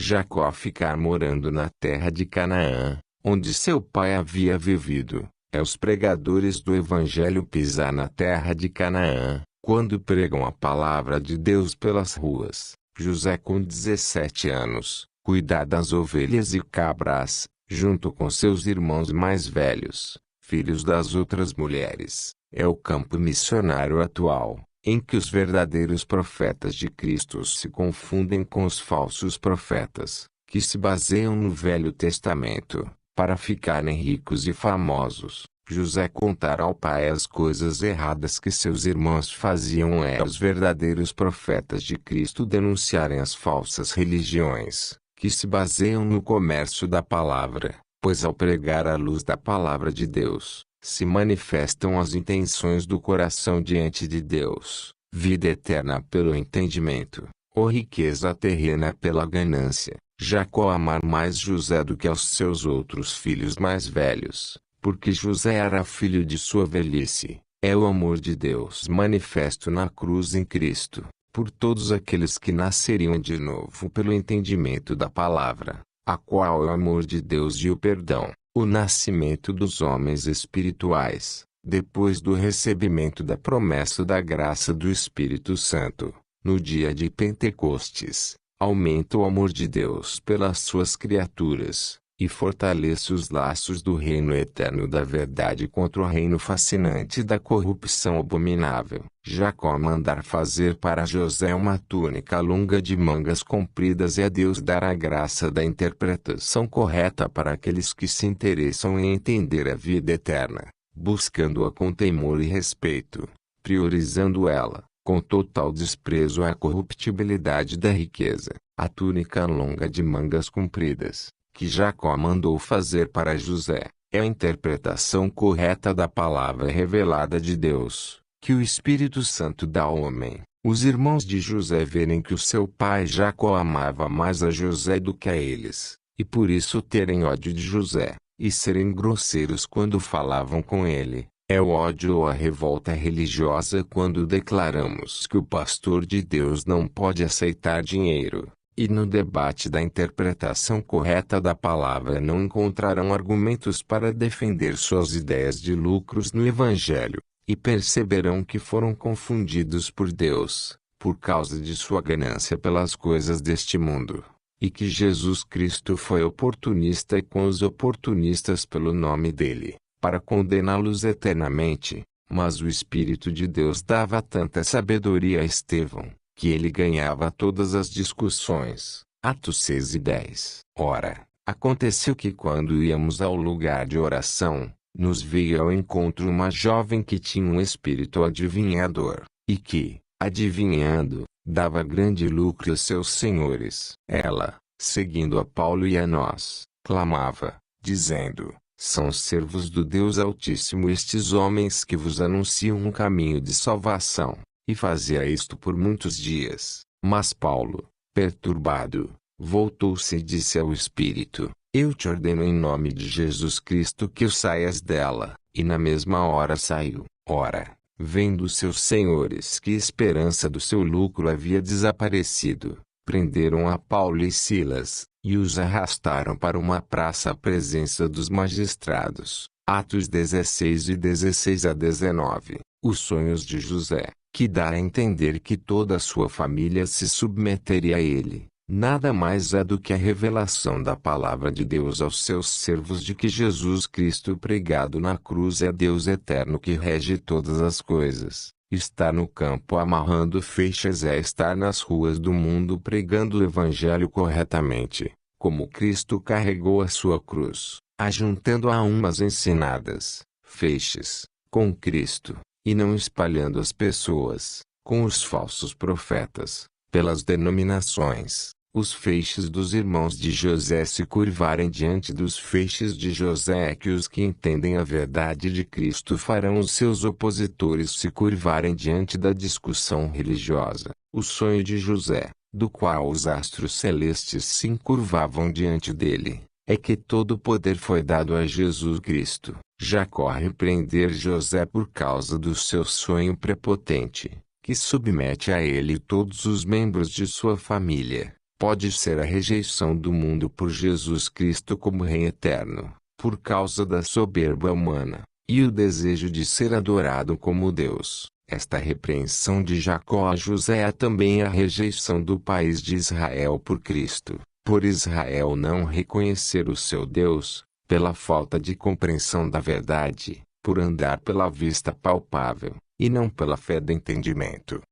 Jacó ficar morando na terra de Canaã, onde seu pai havia vivido. Os pregadores do Evangelho pisar na terra de Canaã, quando pregam a palavra de Deus pelas ruas. José, com 17 anos, cuidar das ovelhas e cabras, junto com seus irmãos mais velhos, filhos das outras mulheres. É o campo missionário atual, em que os verdadeiros profetas de Cristo se confundem com os falsos profetas, que se baseiam no Velho Testamento, para ficarem ricos e famosos. José contar ao pai as coisas erradas que seus irmãos faziam. Os verdadeiros profetas de Cristo denunciarem as falsas religiões, que se baseiam no comércio da palavra, pois ao pregar a luz da palavra de Deus, se manifestam as intenções do coração diante de Deus: vida eterna pelo entendimento, ou riqueza terrena pela ganância. Jacó amar mais José do que aos seus outros filhos mais velhos, porque José era filho de sua velhice. É o amor de Deus manifesto na cruz em Cristo, por todos aqueles que nasceriam de novo pelo entendimento da palavra, a qual é o amor de Deus e o perdão, o nascimento dos homens espirituais, depois do recebimento da promessa da graça do Espírito Santo, no dia de Pentecostes. Aumenta o amor de Deus pelas suas criaturas, e fortalece os laços do reino eterno da verdade contra o reino fascinante da corrupção abominável. Jacó mandar fazer para José uma túnica longa de mangas compridas e a Deus dar a graça da interpretação correta para aqueles que se interessam em entender a vida eterna, buscando-a com temor e respeito, priorizando ela, com total desprezo à corruptibilidade da riqueza. A túnica longa de mangas compridas, que Jacó mandou fazer para José, é a interpretação correta da palavra revelada de Deus, que o Espírito Santo dá ao homem. Os irmãos de José verem que o seu pai Jacó amava mais a José do que a eles, e por isso terem ódio de José, e serem grosseiros quando falavam com ele. É o ódio ou a revolta religiosa quando declaramos que o pastor de Deus não pode aceitar dinheiro, e no debate da interpretação correta da palavra não encontrarão argumentos para defender suas ideias de lucros no Evangelho, e perceberão que foram confundidos por Deus, por causa de sua ganância pelas coisas deste mundo, e que Jesus Cristo foi oportunista com os oportunistas pelo nome dele, para condená-los eternamente. Mas o Espírito de Deus dava tanta sabedoria a Estevão, que ele ganhava todas as discussões. Atos 6:10. Ora, aconteceu que quando íamos ao lugar de oração, nos veio ao encontro uma jovem que tinha um espírito adivinhador, e que, adivinhando, dava grande lucro aos seus senhores. Ela, seguindo a Paulo e a nós, clamava, dizendo: são servos do Deus Altíssimo estes homens que vos anunciam um caminho de salvação. E fazia isto por muitos dias. Mas Paulo, perturbado, voltou-se e disse ao Espírito: eu te ordeno em nome de Jesus Cristo que saias dela. E na mesma hora saiu. Ora, vendo seus senhores que a esperança do seu lucro havia desaparecido, prenderam a Paulo e Silas, e os arrastaram para uma praça à presença dos magistrados. Atos 16:16-19. Os sonhos de José, que dá a entender que toda a sua família se submeteria a ele, nada mais é do que a revelação da palavra de Deus aos seus servos de que Jesus Cristo pregado na cruz é Deus eterno que rege todas as coisas. Estar no campo amarrando feixes é estar nas ruas do mundo pregando o Evangelho corretamente, como Cristo carregou a sua cruz, ajuntando a umas ensinadas, feixes, com Cristo, e não espalhando as pessoas, com os falsos profetas, pelas denominações. Os feixes dos irmãos de José se curvarem diante dos feixes de José, é que os que entendem a verdade de Cristo farão os seus opositores se curvarem diante da discussão religiosa. O sonho de José, do qual os astros celestes se encurvavam diante dele, é que todo o poder foi dado a Jesus Cristo. Jacó repreender José por causa do seu sonho prepotente, que submete a ele todos os membros de sua família, pode ser a rejeição do mundo por Jesus Cristo como Rei eterno, por causa da soberba humana, e o desejo de ser adorado como Deus. Esta repreensão de Jacó a José é também a rejeição do país de Israel por Cristo, por Israel não reconhecer o seu Deus, pela falta de compreensão da verdade, por andar pela vista palpável, e não pela fé do entendimento.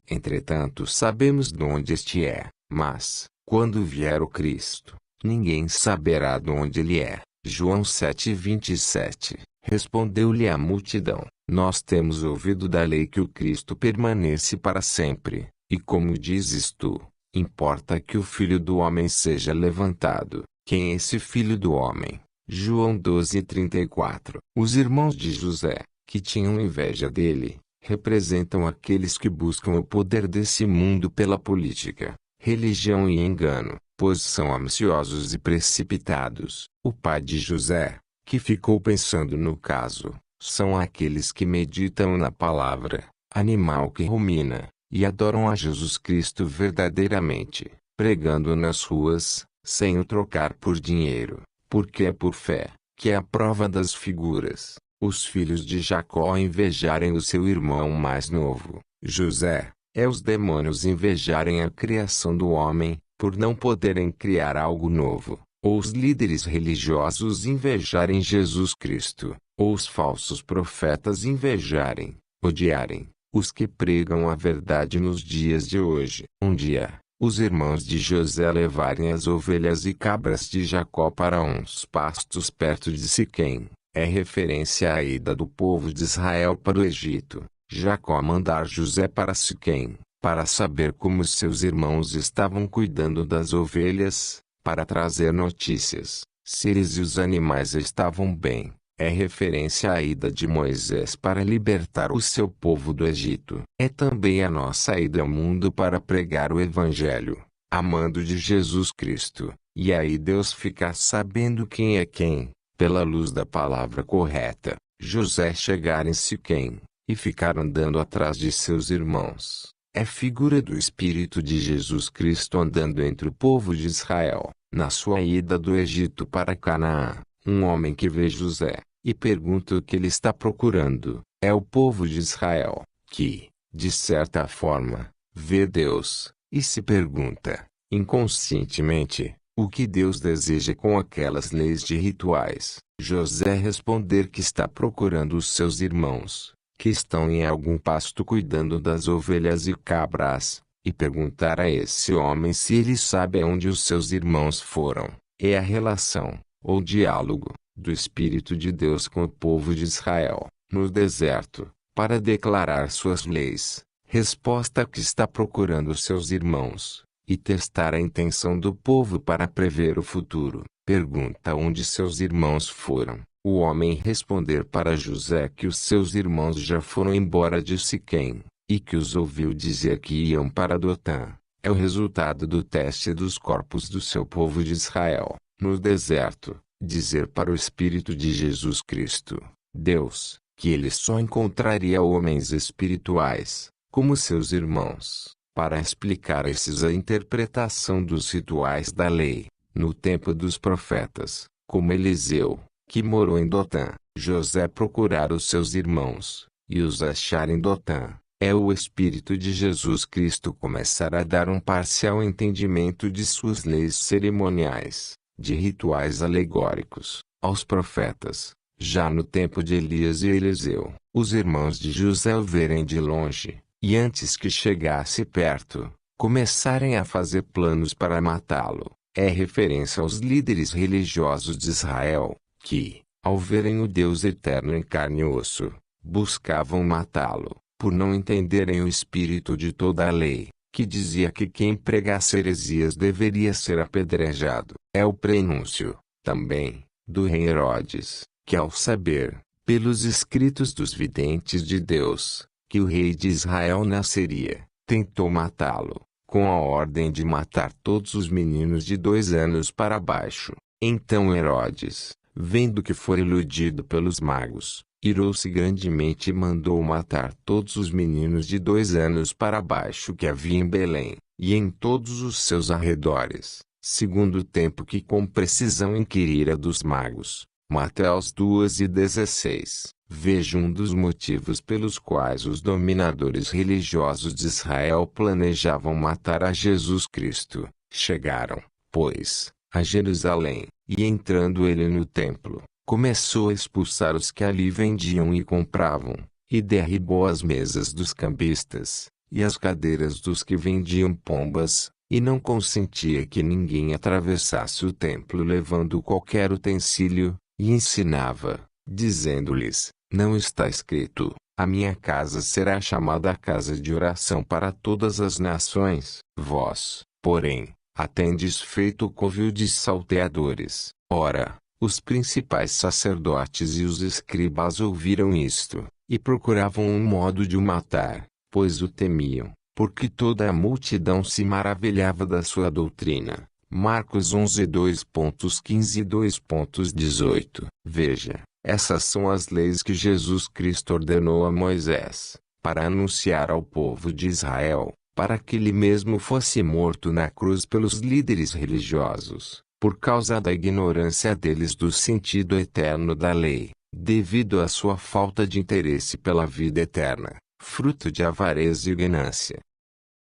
Entretanto sabemos de onde este é, mas, quando vier o Cristo, ninguém saberá de onde ele é. João 7:27. Respondeu-lhe a multidão: Nós temos ouvido da lei que o Cristo permanece para sempre, e como dizes tu, importa que o Filho do Homem seja levantado. Quem é esse Filho do Homem? João 12:34. Os irmãos de José, que tinham inveja dele, representam aqueles que buscam o poder desse mundo pela política, religião e engano, pois são ambiciosos e precipitados. O pai de José, que ficou pensando no caso, são aqueles que meditam na palavra, animal que rumina, e adoram a Jesus Cristo verdadeiramente, pregando nas ruas, sem o trocar por dinheiro, porque é por fé, que é a prova das figuras. Os filhos de Jacó invejarem o seu irmão mais novo, José, é os demônios invejarem a criação do homem, por não poderem criar algo novo, ou os líderes religiosos invejarem Jesus Cristo, ou os falsos profetas invejarem, odiarem, os que pregam a verdade nos dias de hoje. Um dia, os irmãos de José levarem as ovelhas e cabras de Jacó para uns pastos perto de Siquém. É referência à ida do povo de Israel para o Egito. Jacó mandar José para Siquém, para saber como seus irmãos estavam cuidando das ovelhas, para trazer notícias, se eles e os animais estavam bem. É referência à ida de Moisés para libertar o seu povo do Egito. É também a nossa ida ao mundo para pregar o Evangelho, amando de Jesus Cristo, e aí Deus ficar sabendo quem é quem. Pela luz da palavra correta, José chegar em Siquém, e ficar andando atrás de seus irmãos, é figura do Espírito de Jesus Cristo andando entre o povo de Israel. Na sua ida do Egito para Canaã, um homem que vê José, e pergunta o que ele está procurando, é o povo de Israel, que, de certa forma, vê Deus, e se pergunta, inconscientemente, o que Deus deseja com aquelas leis de rituais. José responder que está procurando os seus irmãos, que estão em algum pasto cuidando das ovelhas e cabras, e perguntar a esse homem se ele sabe aonde os seus irmãos foram. É a relação, ou diálogo, do Espírito de Deus com o povo de Israel, no deserto, para declarar suas leis. Resposta que está procurando os seus irmãos, e testar a intenção do povo para prever o futuro. Pergunta onde seus irmãos foram. O homem responder para José que os seus irmãos já foram embora de Siquém, e que os ouviu dizer que iam para Dotã. É o resultado do teste dos corpos do seu povo de Israel, no deserto, dizer para o Espírito de Jesus Cristo, Deus, que ele só encontraria homens espirituais, como seus irmãos. Para explicar esses a interpretação dos rituais da lei, no tempo dos profetas, como Eliseu, que morou em Dotã, José procurar os seus irmãos, e os achar em Dotã, é o Espírito de Jesus Cristo começar a dar um parcial entendimento de suas leis cerimoniais, de rituais alegóricos, aos profetas. Já no tempo de Elias e Eliseu, os irmãos de José o verem de longe, e antes que chegasse perto, começarem a fazer planos para matá-lo. É referência aos líderes religiosos de Israel, que, ao verem o Deus eterno em carne e osso, buscavam matá-lo, por não entenderem o espírito de toda a lei, que dizia que quem pregasse heresias deveria ser apedrejado. É o prenúncio, também, do rei Herodes, que ao saber, pelos escritos dos videntes de Deus, que o rei de Israel nasceria, tentou matá-lo, com a ordem de matar todos os meninos de 2 anos para baixo. Então Herodes, vendo que for iludido pelos magos, irou-se grandemente e mandou matar todos os meninos de 2 anos para baixo que havia em Belém, e em todos os seus arredores, segundo o tempo que com precisão inquirira dos magos. Mateus 2:16. Veja um dos motivos pelos quais os dominadores religiosos de Israel planejavam matar a Jesus Cristo. Chegaram, pois, a Jerusalém, e entrando ele no templo, começou a expulsar os que ali vendiam e compravam, e derribou as mesas dos cambistas, e as cadeiras dos que vendiam pombas, e não consentia que ninguém atravessasse o templo levando qualquer utensílio, e ensinava, dizendo-lhes: não está escrito, a minha casa será chamada a casa de oração para todas as nações? Vós, porém, a tendes feito covil de salteadores. Ora, os principais sacerdotes e os escribas ouviram isto, e procuravam um modo de o matar, pois o temiam, porque toda a multidão se maravilhava da sua doutrina. Marcos 11:2.15 e 2:18. Veja, essas são as leis que Jesus Cristo ordenou a Moisés, para anunciar ao povo de Israel, para que ele mesmo fosse morto na cruz pelos líderes religiosos, por causa da ignorância deles do sentido eterno da lei, devido à sua falta de interesse pela vida eterna, fruto de avareza e ganância.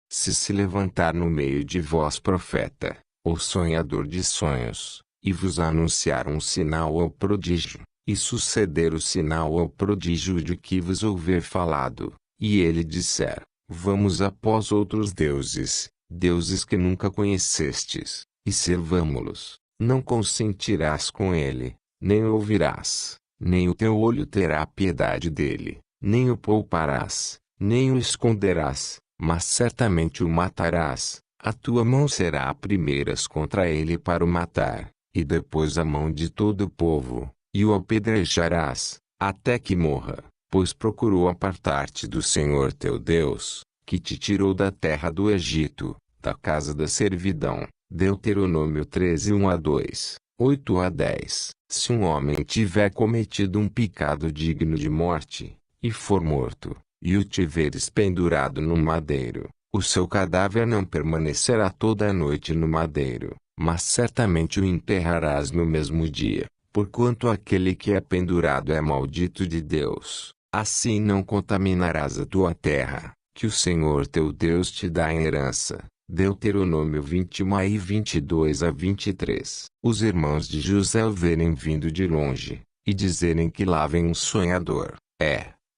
Se levantar no meio de vós profeta, ou sonhador de sonhos, e vos anunciar um sinal ou prodígio, e suceder o sinal ou prodígio de que vos houver falado, e ele disser: vamos após outros deuses, deuses que nunca conhecestes, e servamo-los, não consentirás com ele, nem o ouvirás, nem o teu olho terá piedade dele, nem o pouparás, nem o esconderás, mas certamente o matarás. A tua mão será a primeiras contra ele para o matar, e depois a mão de todo o povo, e o apedrejarás, até que morra, pois procurou apartar-te do Senhor teu Deus, que te tirou da terra do Egito, da casa da servidão. Deuteronômio 13:1-2, 8-10. Se um homem tiver cometido um pecado digno de morte, e for morto, e o tiveres pendurado no madeiro, o seu cadáver não permanecerá toda a noite no madeiro, mas certamente o enterrarás no mesmo dia, porquanto aquele que é pendurado é maldito de Deus. Assim não contaminarás a tua terra, que o Senhor teu Deus te dá em herança. Deuteronômio 21:22-23. Os irmãos de José o verem vindo de longe, e dizerem que lá vem um sonhador.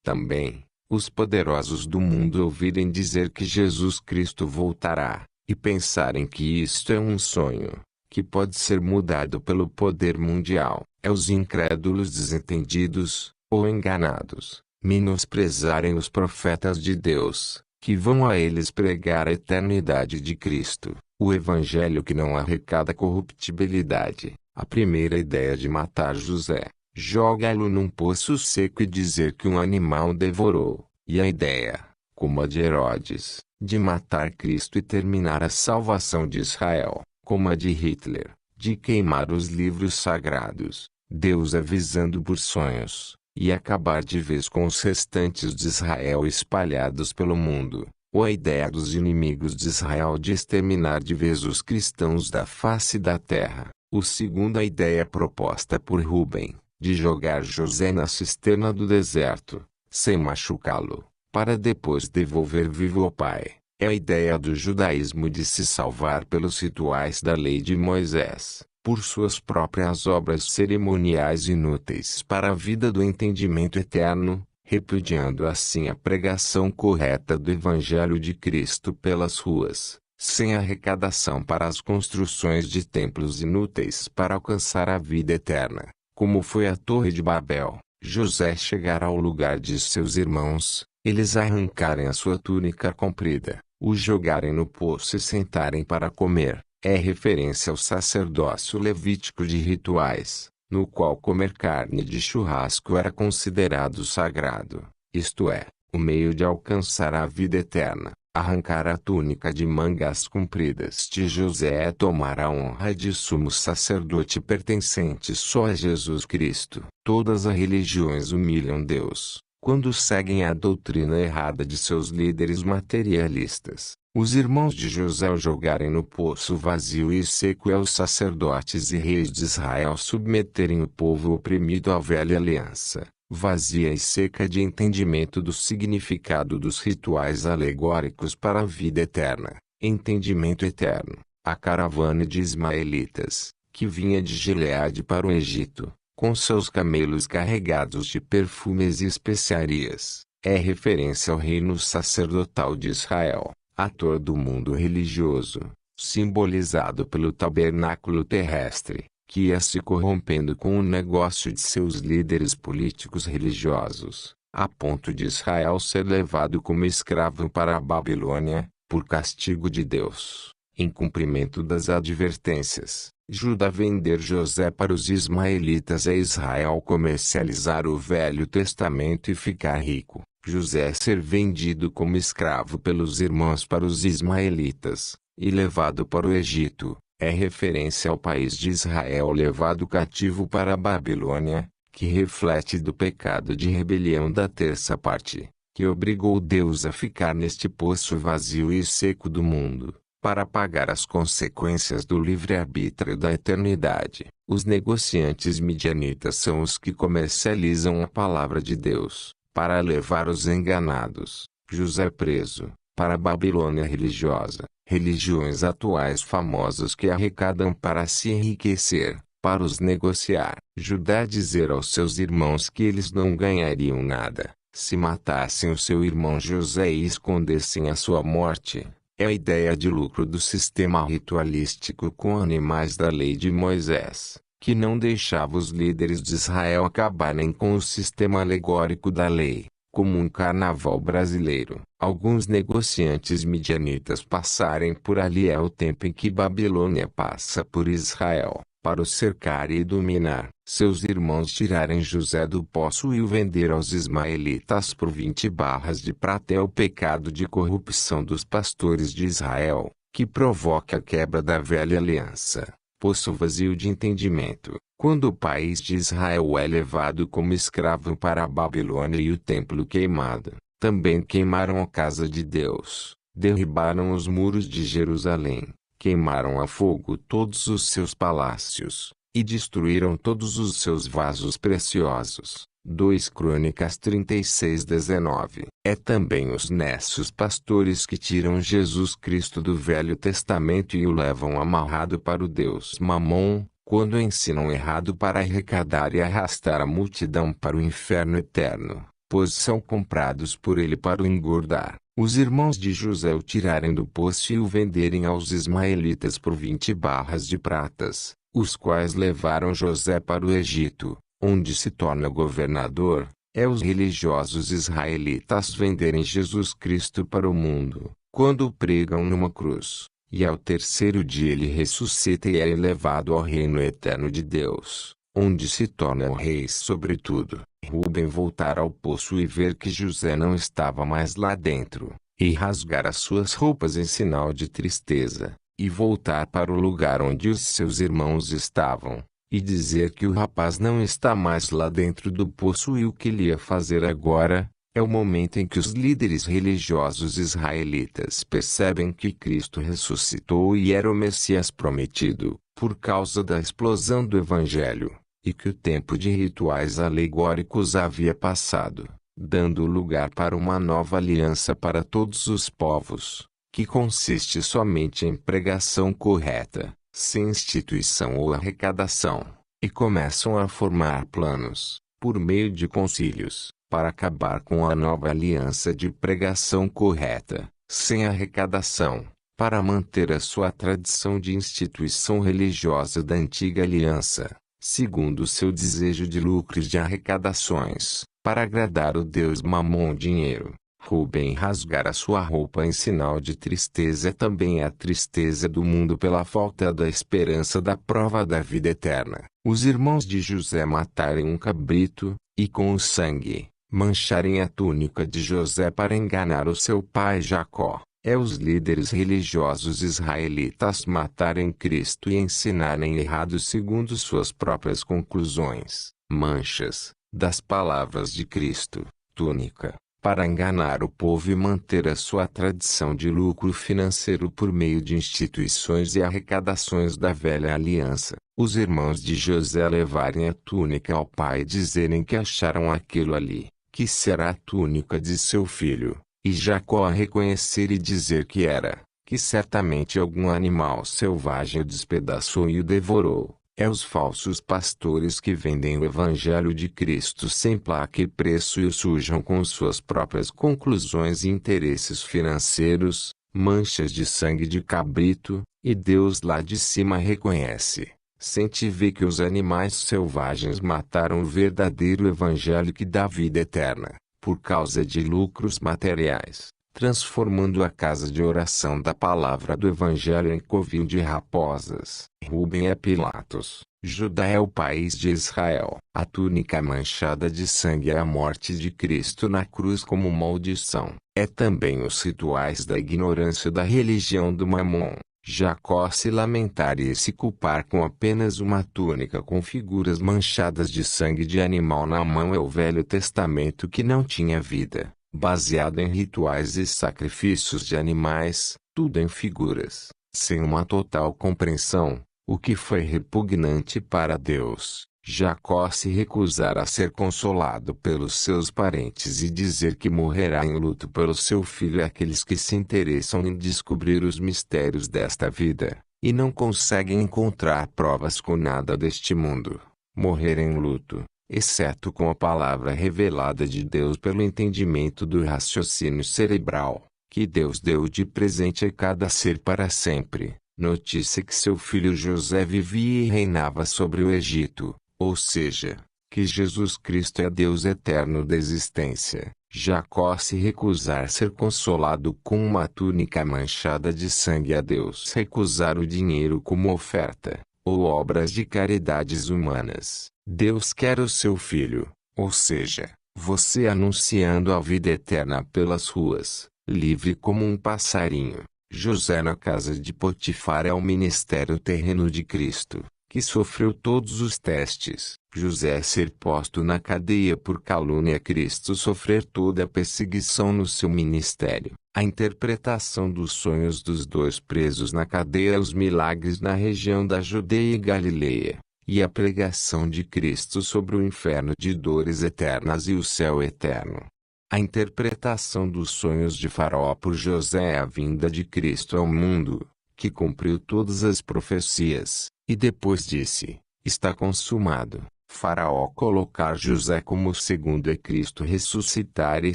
Também, os poderosos do mundo ouvirem dizer que Jesus Cristo voltará, e pensarem que isto é um sonho, que pode ser mudado pelo poder mundial. Os incrédulos desentendidos, ou enganados, menosprezarem os profetas de Deus, que vão a eles pregar a eternidade de Cristo, o evangelho que não arrecada corruptibilidade. A primeira ideia de matar José, joga-lo num poço seco e dizer que um animal devorou, e a ideia, como a de Herodes, de matar Cristo e terminar a salvação de Israel, como a de Hitler, de queimar os livros sagrados, Deus avisando por sonhos, e acabar de vez com os restantes de Israel espalhados pelo mundo, ou a ideia dos inimigos de Israel de exterminar de vez os cristãos da face da terra. O segundo, a ideia proposta por Rubem, de jogar José na cisterna do deserto, sem machucá-lo, para depois devolver vivo ao pai. É a ideia do judaísmo de se salvar pelos rituais da lei de Moisés, por suas próprias obras cerimoniais inúteis para a vida do entendimento eterno, repudiando assim a pregação correta do Evangelho de Cristo pelas ruas, sem arrecadação para as construções de templos inúteis para alcançar a vida eterna, como foi a Torre de Babel. José chegará ao lugar de seus irmãos, eles arrancarem a sua túnica comprida, o jogarem no poço e sentarem para comer. É referência ao sacerdócio levítico de rituais, no qual comer carne de churrasco era considerado sagrado, isto é, o meio de alcançar a vida eterna. Arrancar a túnica de mangas compridas de José é tomar a honra de sumo sacerdote pertencente só a Jesus Cristo. Todas as religiões humilham Deus, quando seguem a doutrina errada de seus líderes materialistas. Os irmãos de José o jogarem no poço vazio e seco e aos sacerdotes e reis de Israel submeterem o povo oprimido à velha aliança, vazia e seca de entendimento do significado dos rituais alegóricos para a vida eterna, entendimento eterno. A caravana de ismaelitas, que vinha de Gileade para o Egito, com seus camelos carregados de perfumes e especiarias, é referência ao reino sacerdotal de Israel, ator do mundo religioso, simbolizado pelo tabernáculo terrestre, que ia se corrompendo com o negócio de seus líderes políticos religiosos, a ponto de Israel ser levado como escravo para a Babilônia, por castigo de Deus. Em cumprimento das advertências, Judá vender José para os ismaelitas e Israel comercializar o Velho Testamento e ficar rico. José ser vendido como escravo pelos irmãos para os ismaelitas, e levado para o Egito, é referência ao país de Israel levado cativo para a Babilônia, que reflete do pecado de rebelião da terça parte, que obrigou Deus a ficar neste poço vazio e seco do mundo, para pagar as consequências do livre-arbítrio da eternidade. Os negociantes midianitas são os que comercializam a palavra de Deus, para levar os enganados, José preso, para a Babilônia religiosa, religiões atuais famosas que arrecadam para se enriquecer, para os negociar. Judá dizer aos seus irmãos que eles não ganhariam nada, se matassem o seu irmão José e escondessem a sua morte. É a ideia de lucro do sistema ritualístico com animais da lei de Moisés, que não deixava os líderes de Israel acabarem com o sistema alegórico da lei, como um carnaval brasileiro. Alguns negociantes midianitas passarem por ali é o tempo em que Babilônia passa por Israel, para o cercar e dominar. Seus irmãos tirarem José do poço e o vender aos ismaelitas por 20 barras de prata é o pecado de corrupção dos pastores de Israel, que provoca a quebra da velha aliança. Poço vazio de entendimento. Quando o país de Israel é levado como escravo para a Babilônia e o templo queimado, também queimaram a casa de Deus, derribaram os muros de Jerusalém, queimaram a fogo todos os seus palácios, e destruíram todos os seus vasos preciosos. 2 Crônicas 36:19. É também os nessos pastores que tiram Jesus Cristo do Velho Testamento e o levam amarrado para o Deus Mamon, quando ensinam errado para arrecadar e arrastar a multidão para o inferno eterno, pois são comprados por ele para o engordar. Os irmãos de José o tirarem do poço e o venderem aos ismaelitas por 20 barras de pratas, os quais levaram José para o Egito, onde se torna governador. É os religiosos israelitas venderem Jesus Cristo para o mundo, quando o pregam numa cruz, e ao terceiro dia ele ressuscita e é elevado ao reino eterno de Deus, onde se torna o rei sobre tudo. Rubem voltar ao poço e ver que José não estava mais lá dentro, e rasgar as suas roupas em sinal de tristeza, e voltar para o lugar onde os seus irmãos estavam, e dizer que o rapaz não está mais lá dentro do poço e o que ele ia fazer agora. É o momento em que os líderes religiosos israelitas percebem que Cristo ressuscitou e era o Messias prometido, por causa da explosão do Evangelho, e que o tempo de rituais alegóricos havia passado, dando lugar para uma nova aliança para todos os povos, que consiste somente em pregação correta, sem instituição ou arrecadação, e começam a formar planos, por meio de concílios, para acabar com a nova aliança de pregação correta, sem arrecadação, para manter a sua tradição de instituição religiosa da antiga aliança, segundo o seu desejo de lucros de arrecadações, para agradar o Deus Mamon dinheiro. Rubem rasgar a sua roupa em sinal de tristeza também é a tristeza do mundo pela falta da esperança da prova da vida eterna. Os irmãos de José matarem um cabrito, e com o sangue, mancharem a túnica de José para enganar o seu pai Jacó. É os líderes religiosos israelitas matarem Cristo e ensinarem errado segundo suas próprias conclusões, manchas, das palavras de Cristo, túnica, para enganar o povo e manter a sua tradição de lucro financeiro por meio de instituições e arrecadações da velha aliança. Os irmãos de José levarem a túnica ao pai e dizerem que acharam aquilo ali, que será a túnica de seu filho, e Jacó a reconhecer e dizer que era, que certamente algum animal selvagem o despedaçou e o devorou. Os falsos pastores que vendem o evangelho de Cristo sem placa e preço e o sujam com suas próprias conclusões e interesses financeiros, manchas de sangue de cabrito, e Deus lá de cima reconhece, sente e vê que os animais selvagens mataram o verdadeiro evangelho que dá vida eterna, por causa de lucros materiais, transformando a casa de oração da palavra do evangelho em covil de raposas. Rubem é Pilatos, Judá é o país de Israel. A túnica manchada de sangue é a morte de Cristo na cruz como maldição. É também os rituais da ignorância da religião do Mamon. Jacó se lamentar e se culpar com apenas uma túnica com figuras manchadas de sangue de animal na mão é o Velho Testamento que não tinha vida, baseado em rituais e sacrifícios de animais, tudo em figuras, sem uma total compreensão, o que foi repugnante para Deus. Jacó se recusar a ser consolado pelos seus parentes e dizer que morrerá em luto pelo seu filho e aqueles que se interessam em descobrir os mistérios desta vida, e não conseguem encontrar provas com nada deste mundo, morrer em luto, exceto com a palavra revelada de Deus pelo entendimento do raciocínio cerebral, que Deus deu de presente a cada ser para sempre. Notícia que seu filho José vivia e reinava sobre o Egito, ou seja, que Jesus Cristo é Deus eterno da existência. Jacó se recusar ser consolado com uma túnica manchada de sangue a Deus. Recusar o dinheiro como oferta, ou obras de caridades humanas. Deus quer o seu filho, ou seja, você anunciando a vida eterna pelas ruas, livre como um passarinho. José na casa de Potifar é o ministério terreno de Cristo, que sofreu todos os testes. José ser posto na cadeia por calúnia, Cristo sofrer toda a perseguição no seu ministério. A interpretação dos sonhos dos dois presos na cadeia, os milagres na região da Judeia e Galileia, e a pregação de Cristo sobre o inferno de dores eternas e o céu eterno. A interpretação dos sonhos de Faraó por José é a vinda de Cristo ao mundo, que cumpriu todas as profecias, e depois disse, está consumado. Faraó colocar José como segundo é Cristo ressuscitar e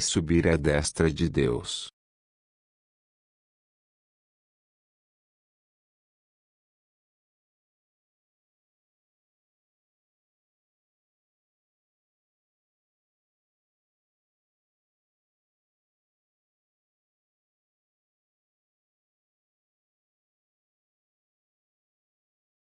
subir à destra de Deus.